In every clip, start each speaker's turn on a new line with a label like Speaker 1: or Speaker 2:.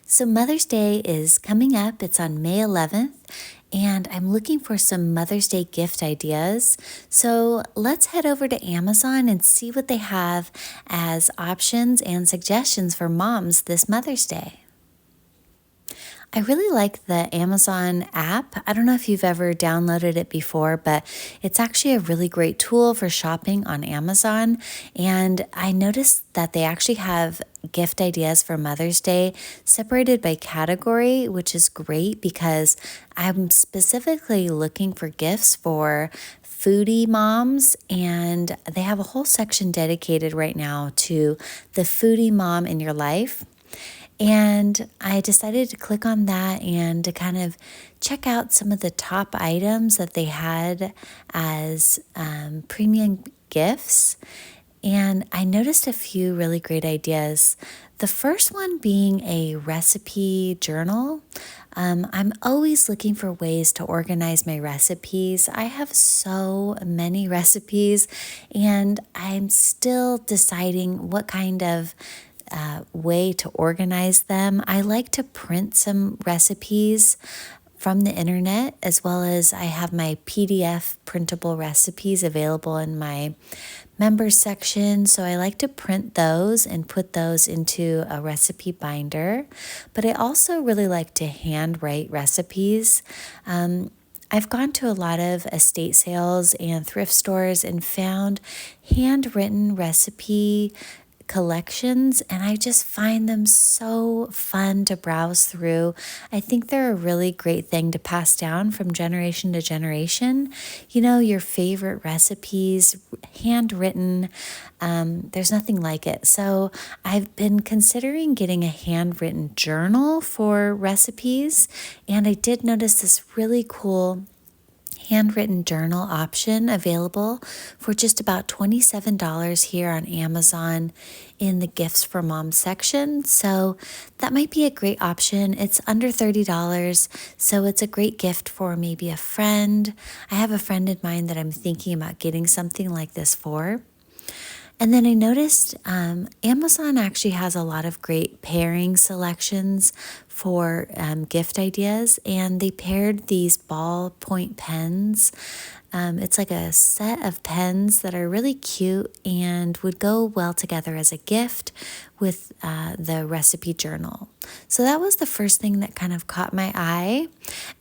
Speaker 1: So Mother's Day is coming up. It's on May 11th, and I'm looking for some Mother's Day gift ideas. So let's head over to Amazon and see what they have as options and suggestions for moms this Mother's Day. I really like the Amazon app. I don't know if you've ever downloaded it before, but it's actually a really great tool for shopping on Amazon. And I noticed that they actually have gift ideas for Mother's Day separated by category, which is great because I'm specifically looking for gifts for foodie moms, and they have a whole section dedicated right now to the foodie mom in your life. And I decided to click on that and to kind of check out some of the top items that they had as premium gifts. And I noticed a few really great ideas. The first one being a recipe journal. I'm always looking for ways to organize my recipes. I have so many recipes, and I'm still deciding what kind of way to organize them. I like to print some recipes from the internet, as well as I have my PDF printable recipes available in my members section. So I like to print those and put those into a recipe binder. But I also really like to handwrite recipes. I've gone to a lot of estate sales and thrift stores and found handwritten recipe collections, and I just find them so fun to browse through. I think they're a really great thing to pass down from generation to generation. You know, your favorite recipes, handwritten, there's nothing like it. So I've been considering getting a handwritten journal for recipes, and I did notice this really cool handwritten journal option available for just about $27 here on Amazon in the Gifts for Mom section. So that might be a great option. It's under $30, so it's a great gift for maybe a friend. I have a friend in mind that I'm thinking about getting something like this for. And then I noticed Amazon actually has a lot of great pairing selections for gift ideas, and they paired these ballpoint pens. It's like a set of pens that are really cute and would go well together as a gift with the recipe journal. So that was the first thing that kind of caught my eye.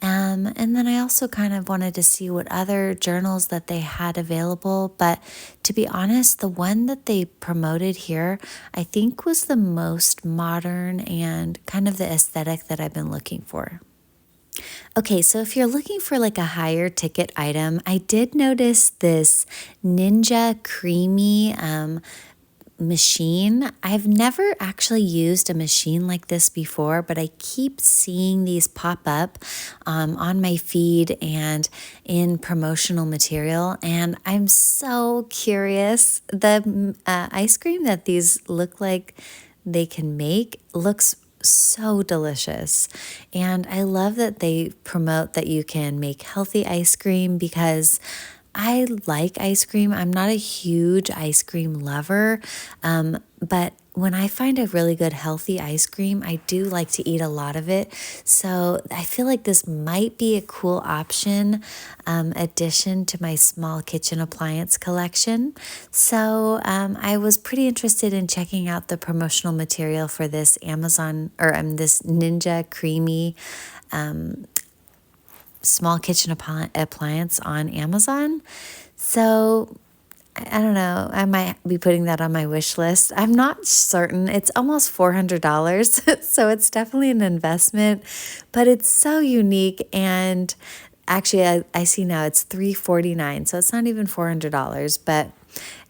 Speaker 1: And then I also kind of wanted to see what other journals that they had available. But to be honest, the one that they promoted here, I think was the most modern and kind of the aesthetic that I've been looking for. Okay, so if you're looking for like a higher ticket item, I did notice this Ninja Creamy machine. I've never actually used a machine like this before, but I keep seeing these pop up on my feed and in promotional material, and I'm so curious. The ice cream that these look like they can make looks so delicious. And I love that they promote that you can make healthy ice cream because I like ice cream. I'm not a huge ice cream lover, but when I find a really good healthy ice cream, I do like to eat a lot of it. So I feel like this might be a cool option, addition to my small kitchen appliance collection. So I was pretty interested in checking out the promotional material for this Amazon or this Ninja Creamy small kitchen appliance on Amazon. So I don't know. I might be putting that on my wish list. I'm not certain. It's almost $400, so it's definitely an investment, but it's so unique. And actually, I see now it's $349, so it's not even $400. But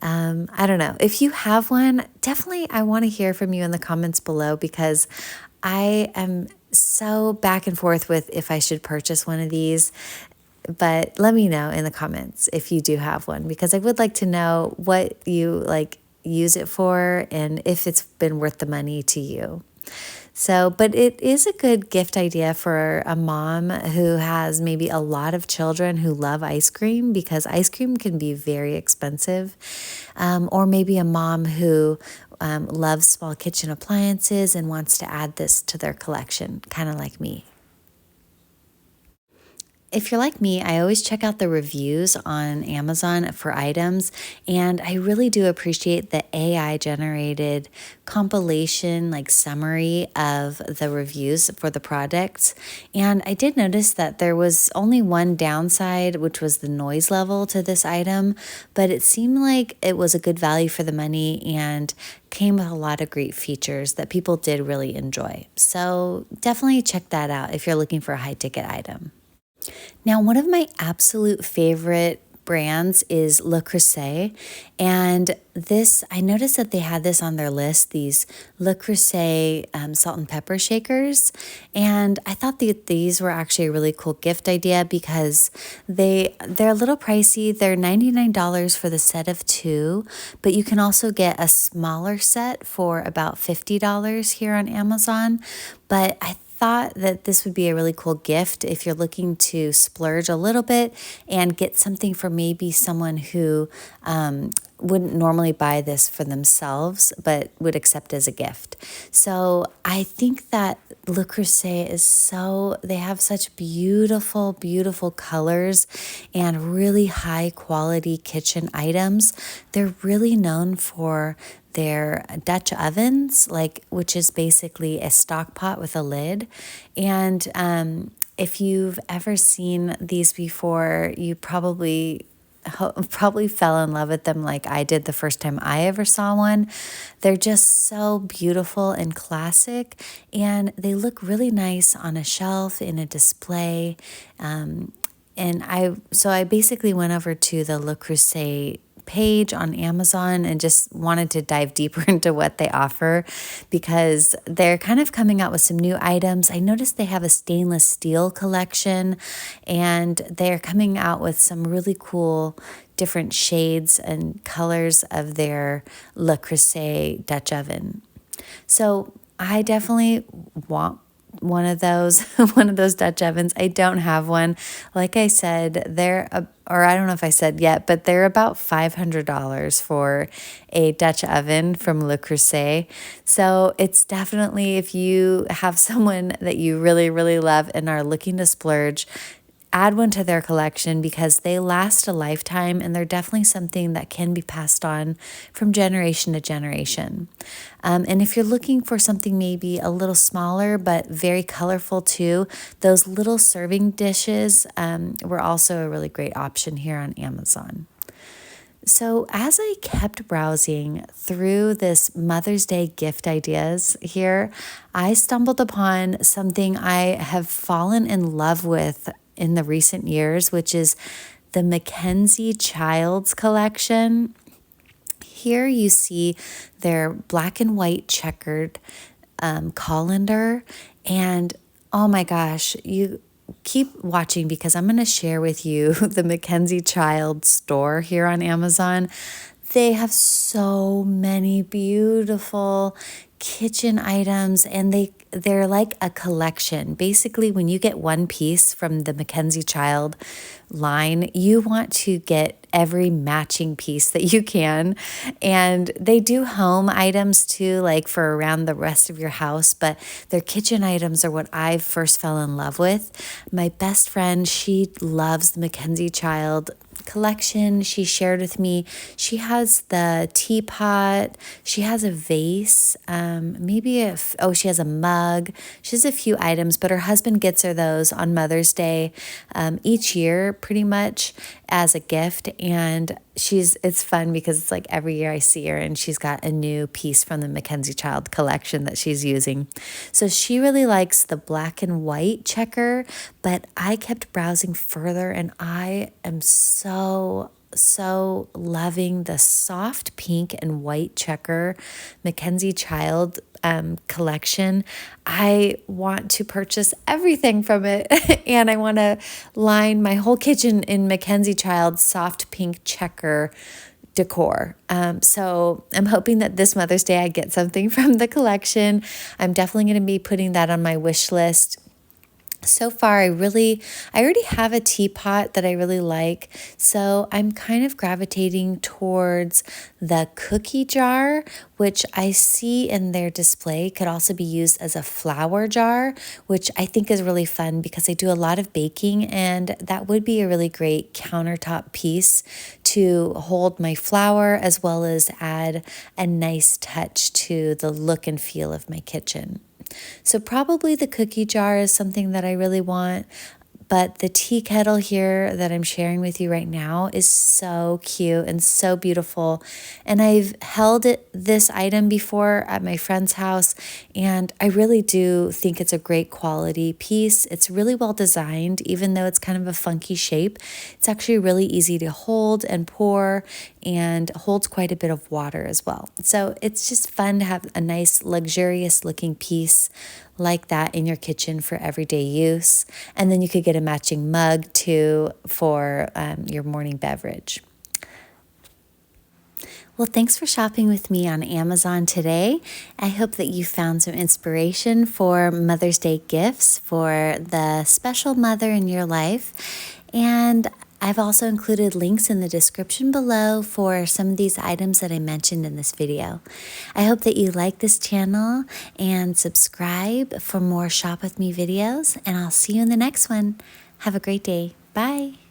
Speaker 1: I don't know. If you have one, definitely I want to hear from you in the comments below because I am so back and forth with if I should purchase one of these. But let me know in the comments if you do have one, because I would like to know what you like use it for and if it's been worth the money to you. So, but it is a good gift idea for a mom who has maybe a lot of children who love ice cream, because ice cream can be very expensive. Or maybe a mom who loves small kitchen appliances and wants to add this to their collection, kind of like me. If you're like me, I always check out the reviews on Amazon for items, and I really do appreciate the AI generated compilation, like summary of the reviews for the products. And I did notice that there was only one downside, which was the noise level to this item, but it seemed like it was a good value for the money and came with a lot of great features that people did really enjoy. So definitely check that out if you're looking for a high ticket item. Now, one of my absolute favorite brands is Le Creuset, and I noticed that they had this on their list, these Le Creuset salt and pepper shakers, and I thought that these were actually a really cool gift idea because they're a little pricey. They're $99 for the set of 2, but you can also get a smaller set for about $50 here on Amazon. But I thought that this would be a really cool gift if you're looking to splurge a little bit and get something for maybe someone who wouldn't normally buy this for themselves but would accept as a gift. So I think that Le Creuset they have such beautiful, beautiful colors and really high quality kitchen items. They're really known for their Dutch ovens, which is basically a stock pot with a lid. And if you've ever seen these before, you probably fell in love with them like I did the first time I ever saw one. They're just so beautiful and classic, and they look really nice on a shelf in a display. And I basically went over to the Le Creuset page on Amazon and just wanted to dive deeper into what they offer because they're kind of coming out with some new items. I noticed they have a stainless steel collection, and they're coming out with some really cool different shades and colors of their Le Creuset Dutch oven. So I definitely want one of those Dutch ovens. I don't have one. Like I said, or I don't know if I said yet, but they're about $500 for a Dutch oven from Le Creuset. So it's definitely, if you have someone that you really, really love and are looking to splurge, add one to their collection because they last a lifetime and they're definitely something that can be passed on from generation to generation. And if you're looking for something maybe a little smaller but very colorful too, those little serving dishes were also a really great option here on Amazon. So as I kept browsing through this Mother's Day gift ideas here, I stumbled upon something I have fallen in love with in the recent years, which is the Mackenzie-Childs collection. Here you see their black and white checkered colander, and oh my gosh, you keep watching because I'm going to share with you the Mackenzie-Childs store here on Amazon. They have so many beautiful kitchen items, and they're like a collection. Basically, when you get one piece from the Mackenzie-Child line, you want to get every matching piece that you can. And they do home items too, like for around the rest of your house, but their kitchen items are what I first fell in love with. My best friend, she loves the Mackenzie-Child collection. She shared with me, she has the teapot, she has a vase, she has a mug, she has a few items, but her husband gets her those on Mother's Day each year pretty much as a gift. And it's fun because it's like every year I see her and she's got a new piece from the Mackenzie-Child collection that she's using. So she really likes the black and white checker, but I kept browsing further and I am so loving the soft pink and white checker Mackenzie-Child collection. I want to purchase everything from it and I want to line my whole kitchen in Mackenzie-Child soft pink checker decor. So I'm hoping that this Mother's Day I get something from the collection. I'm definitely going to be putting that on my wish list. So far, I already have a teapot that I really like. So I'm kind of gravitating towards the cookie jar, which I see in their display could also be used as a flour jar, which I think is really fun because I do a lot of baking, and that would be a really great countertop piece to hold my flour as well as add a nice touch to the look and feel of my kitchen. So probably the cookie jar is something that I really want. But the tea kettle here that I'm sharing with you right now is so cute and so beautiful. And I've held this item before at my friend's house, and I really do think it's a great quality piece. It's really well designed, even though it's kind of a funky shape. It's actually really easy to hold and pour, and holds quite a bit of water as well. So it's just fun to have a nice, luxurious looking piece like that in your kitchen for everyday use. And then you could get a matching mug too for your morning beverage. Well, thanks for shopping with me on Amazon today. I hope that you found some inspiration for Mother's Day gifts for the special mother in your life. And I've also included links in the description below for some of these items that I mentioned in this video. I hope that you like this channel and subscribe for more Shop With Me videos, and I'll see you in the next one. Have a great day. Bye.